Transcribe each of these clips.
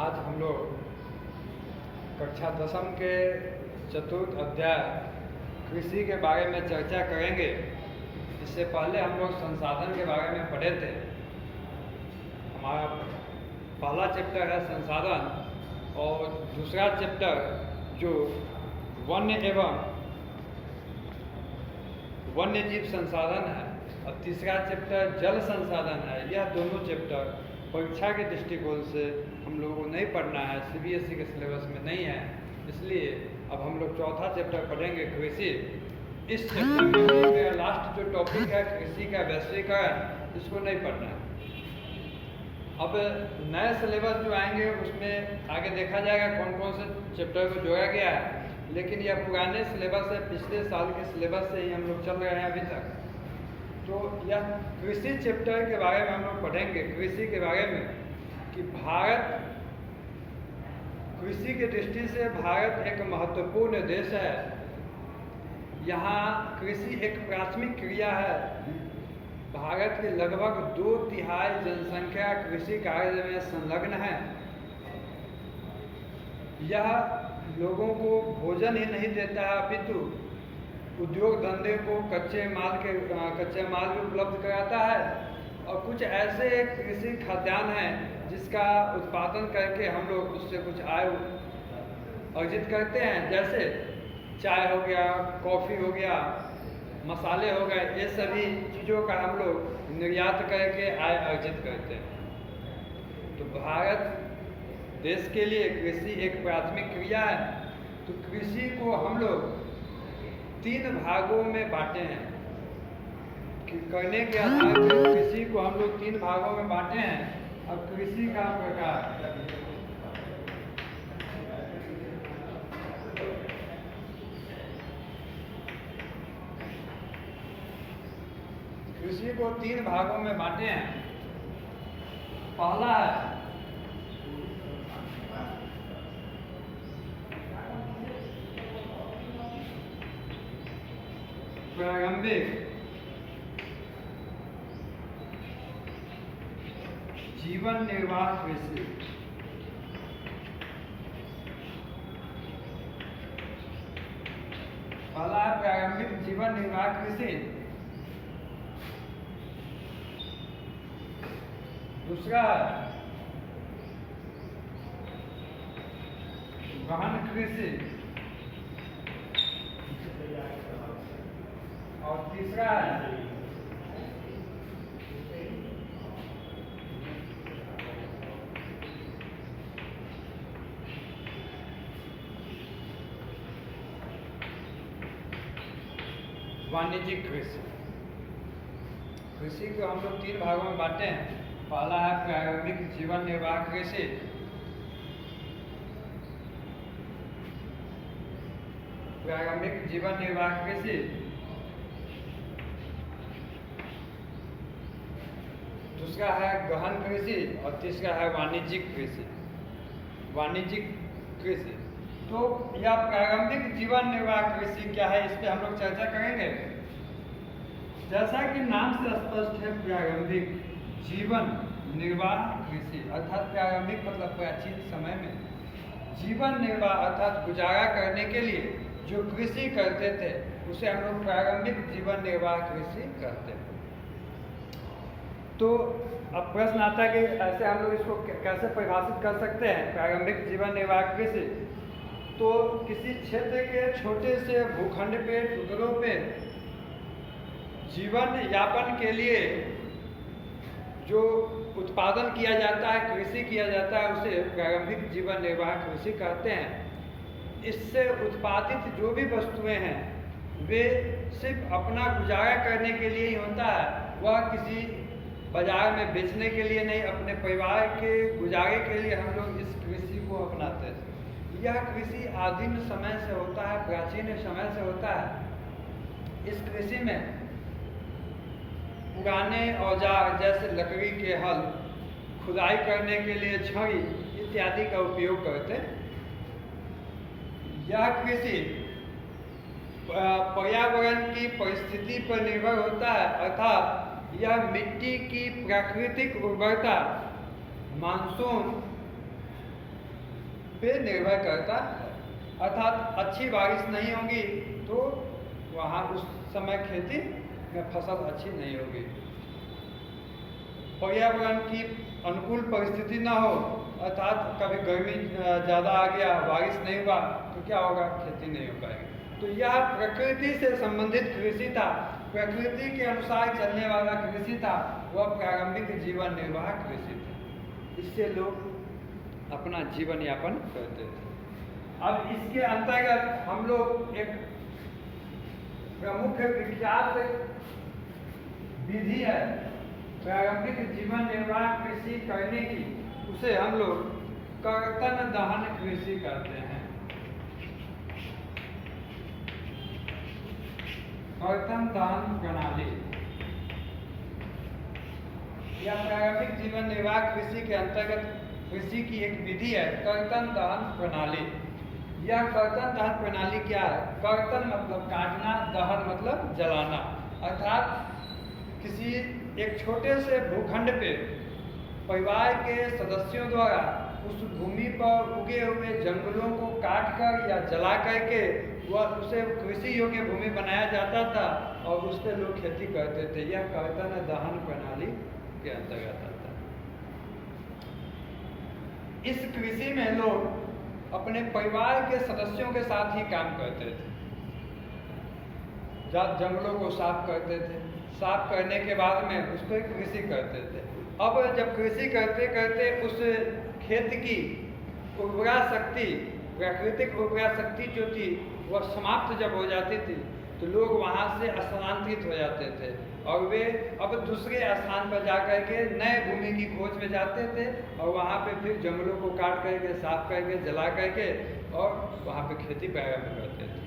आज हम लोग कक्षा 10वीं के चतुर्थ अध्याय कृषि के बारे में चर्चा करेंगे। इससे पहले हम लोग संसाधन के बारे में पढ़े थे। हमारा पहला चैप्टर है संसाधन और दूसरा चैप्टर जो वन्य एवं वन्यजीव संसाधन है और तीसरा चैप्टर जल संसाधन है। यह दोनों चैप्टर परीक्षा के दृष्टिकोण से हम लोगों को नहीं पढ़ना है, सीबीएसई के सिलेबस में नहीं है, इसलिए अब हम लोग चौथा चैप्टर पढ़ेंगे कृषि। इस चैप्टर में मेरा लास्ट जो टॉपिक है कृषि का वैश्वीकरण, इसको नहीं पढ़ना है। अब नए सिलेबस जो आएंगे उसमें आगे देखा जाएगा कौन कौन से चैप्टर को जोड़ा गया है, लेकिन यह पुराने सिलेबस है, पिछले साल के सिलेबस से ही हम लोग चल रहे हैं अभी तक। तो यह कृषि चैप्टर के बारे में हम लोग पढ़ेंगे, कृषि के बारे में कि भारत कृषि की दृष्टि से भारत एक महत्वपूर्ण देश है। यहाँ कृषि एक प्राथमिक क्रिया है। भारत की लगभग 2/3 जनसंख्या कृषि कार्य में संलग्न है। यह लोगों को भोजन ही नहीं देता है अपितु उद्योग धंधे को कच्चे माल भी उपलब्ध कराता है और कुछ ऐसे कृषि खाद्यान्न हैं जिसका उत्पादन करके हम लोग उससे कुछ आय अर्जित करते हैं, जैसे चाय हो गया, कॉफ़ी हो गया, मसाले हो गए, ये सभी चीज़ों का हम लोग निर्यात करके आय अर्जित करते हैं। तो भारत देश के लिए कृषि एक प्राथमिक क्रिया है। तो कृषि को हम लोग 3 भागों में बांटे हैं। करने के आधार पर कृषि को हम लोग 3 भागों में बांटे हैं। अब कृषि का प्रकार, कृषि को 3 भागों में बांटे हैं। पहला है प्रारंभिक जीवन निर्वाह कृषि। पहला है प्रारंभिक जीवन निर्वाह कृषि। दूसरा है गहन कृषि और तीसरा है वाणिज्यिक कृषि। कृषि को हम लोग 3 भागों में बांटे हैं। पहला है प्रारंभिक जीवन निर्वाह कृषि, प्रारंभिक जीवन निर्वाह कृषि। दूसरा है गहन कृषि और तीसरा है वाणिज्यिक कृषि। वाणिज्यिक कृषि तो यह प्रारंभिक जीवन निर्वाह कृषि क्या है, इस पर हम लोग चर्चा करेंगे। जैसा कि नाम से स्पष्ट है, प्रारंभिक जीवन निर्वाह कृषि अर्थात प्रारंभिक मतलब प्राचीन समय में जीवन निर्वाह अर्थात गुजारा करने के लिए जो कृषि करते थे उसे हम लोग प्रारंभिक जीवन निर्वाह कृषि कहते हैं। तो अब प्रश्न आता है कि ऐसे हम लोग इसको कैसे परिभाषित कर सकते हैं प्रारंभिक जीवन निर्वाह कृषि। तो किसी क्षेत्र के छोटे से भूखंड पे टुकड़ों पे जीवन यापन के लिए जो उत्पादन किया जाता है, कृषि किया जाता है, उसे प्रारंभिक जीवन निर्वाह कृषि कहते हैं। इससे उत्पादित जो भी वस्तुएं हैं वे सिर्फ अपना गुजारा करने के लिए ही होता है, वह किसी बाजार में बेचने के लिए नहीं, अपने परिवार के गुजारे के लिए हम लोग इस कृषि को अपनाते हैं। यह कृषि आदिम समय से होता है, प्राचीन समय से होता है। इस कृषि में पुराने औजार जैसे लकड़ी के हल, खुदाई करने के लिए छड़ी इत्यादि का उपयोग करते हैं। यह कृषि पर्यावरण की परिस्थिति पर निर्भर होता है, अर्थात यह मिट्टी की प्राकृतिक उर्वरता, मानसून पे निर्भर करता है। अर्थात अच्छी बारिश नहीं होगी तो वहाँ उस समय खेती में फसल अच्छी नहीं होगी। पर्यावरण की अनुकूल परिस्थिति ना हो, अर्थात कभी गर्मी ज़्यादा आ गया, बारिश नहीं हुआ तो क्या होगा, खेती नहीं हो पाएगी। तो यह प्रकृति से संबंधित कृषि था, प्रकृति के अनुसार चलने वाला कृषि था, वह प्रारंभिक जीवन निर्वाह कृषि था। इससे लोग अपना जीवन यापन करते थे। अब इसके अंतर्गत हम लोग एक प्रमुख विख्यात विधि है प्रारंभिक जीवन निर्वाह कृषि करने की, उसे हम लोग कर्तन दहन कृषि कहते हैं। कर्तन दहन प्रणाली या प्रारंभिक जीवन निर्वाह कृषि के अंतर्गत कृषि की एक विधि है कर्तन दहन प्रणाली। यह कर्तन दहन प्रणाली क्या है? कर्तन मतलब काटना, दहन मतलब जलाना। अर्थात किसी एक छोटे से भूखंड पे परिवार के सदस्यों द्वारा उस भूमि पर उगे हुए जंगलों को काट कर या जला करके वह उसे कृषि योग्य भूमि बनाया जाता था और उस पर लोग खेती करते थे। यह कर्तन दहन प्रणाली के अंतर्गत आता है। इस कृषि में लोग अपने परिवार के सदस्यों के साथ ही काम करते थे। जंगलों को साफ करते थे, साफ करने के बाद में उस पर कृषि करते थे। अब जब कृषि करते करते उस खेत की उर्वरा शक्ति, प्राकृतिक उर्वरा शक्ति जो थी वह समाप्त जब हो जाती थी तो लोग वहाँ से स्थानांतरित हो जाते थे और वे अब दूसरे स्थान पर जाकर के नए भूमि की खोज में जाते थे और वहाँ पे फिर जंगलों को काट करके, साफ करके, जला करके और वहाँ पे खेती प्रारंभ करते थे।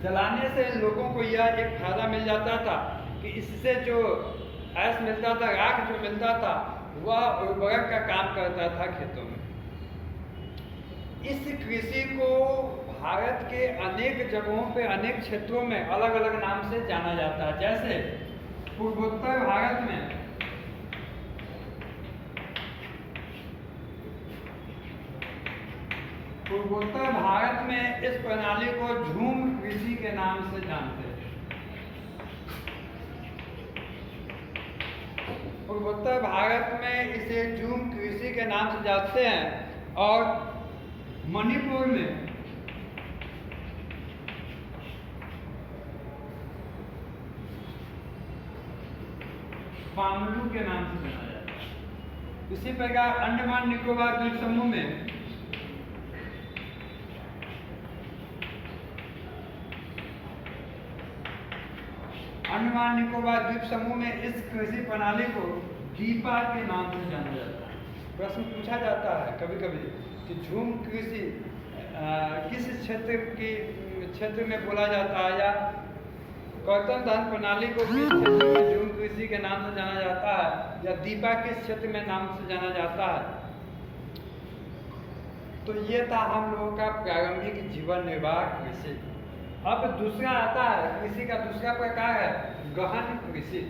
जलाने से लोगों को यह एक फायदा मिल जाता था कि इससे जो ऐश मिलता था, राख जो मिलता था, वह उर्वरक का काम करता था खेतों में। इस कृषि को भारत के अनेक जगहों पे, अनेक क्षेत्रों में अलग अलग नाम से जाना जाता है। जैसे पूर्वोत्तर भारत में इस प्रणाली को झूम कृषि के नाम से जानते हैं। पूर्वोत्तर भारत में इसे झूम कृषि के नाम से जानते हैं और मणिपुर में फामलू के नाम से जाना जाता है। इसी प्रकार अंडमान निकोबार द्वीप समूह में इस कृषि प्रणाली को दीपा के नाम से जाना जाता है। प्रश्न पूछा जाता है कभी कभी कि झूम कृषि किस क्षेत्र में बोला जाता है, या कर्तन दहन प्रणाली को किस क्षेत्र में झूम कृषि के नाम से जाना जाता है, या दीपा किस क्षेत्र में नाम से जाना जाता है। तो ये था हम लोगों का प्रारंभिक जीवन निर्वाह कृषि। अब दूसरा आता है, कृषि का दूसरा प्रकार है गहन कृषि।